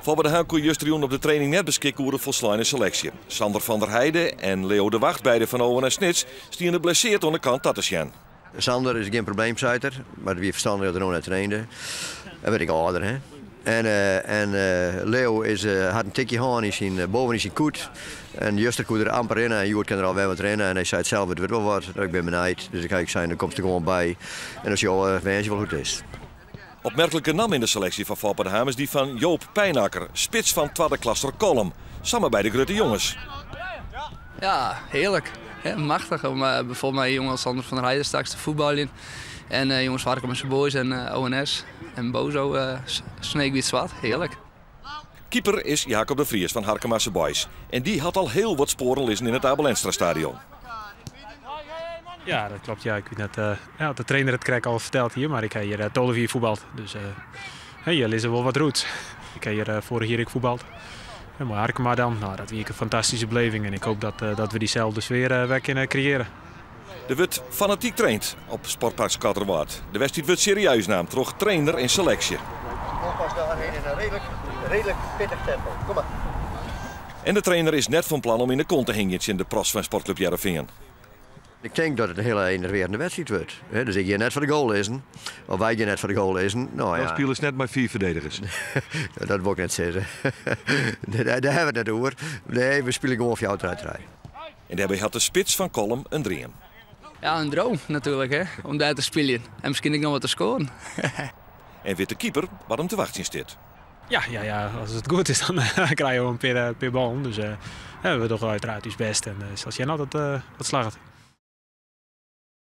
Voor de Haan kon Justerjoen op de training net beschikken over de volslagen selectie. Sander van der Heijden en Leo de Wacht, beide van Owen en Snits, stien geblesseerd aan de kant dat te zien. Sander is geen probleemzuiter, maar wie verstandig dat er nog net trainde. Dat weet ik ouder, hè. En Leo had een tikje aan boven is hij koet. En Juster kon er amper in en Joert kan er al wel wat rennen. En hij zei het zelf, het wordt wel wat. Ik ben benieuwd, dus ik ga zijn, dan komt er gewoon bij. En als je al wens je wel goed is. Opmerkelijke naam in de selectie van Foppe de Haan is die van Joop Pijnakker, spits van tweede klasse Kolm. Samen bij de grote jongens. Ja, heerlijk. Ja, machtig om bijvoorbeeld met jongens als Sander van der Heijden straks te voetballen. En jongens Varken met zijn boys en ONS en Bozo Sneekwiet Zwart. Heerlijk. Keeper is Jacob de Vries van Harkemasse Boys. En die had al heel wat sporen liggen in het Abel Enstra stadion. Ja, dat klopt. Ja, ik weet net, de trainer het krijg al verteld hier, maar ik heb hier Tolevier voetbald. Dus hier is er wel wat roots. Ik heb hier vorig jaar voetbald. En maar Harkema dan, nou, dat was een fantastische beleving en ik hoop dat we diezelfde sfeer weer kunnen creëren. Er wordt fanatiek traind op Sportpark Skatterwaard. De wedstrijd wordt serieus naam, toch trainer en selectie. Pas daarheen in een redelijk pittig tempo. Kom maar. En de trainer is net van plan om in de kont te hingen in de pros van Sportclub Heerenveen. Ik denk dat het een hele enerverende wedstrijd wordt. Dus ik ga net voor de goal lezen. Of wij gaan net voor de goal lezen. Nou ja. Dan spelen ze net maar 4 verdedigers. Dat wil ik net zeggen. Daar hebben we het net over. Nee, we spelen gewoon voor jou uiteraard. En daarbij had de spits van Kolm een dream. Ja, een droom natuurlijk, hè, om daar te spelen. En misschien ook nog wat te scoren. En weet de keeper wat hem te wachten zit. Ja, als het goed is dan krijgen we een per bal. Dus we doen toch uiteraard ons best en zoals jij altijd wat slaagt.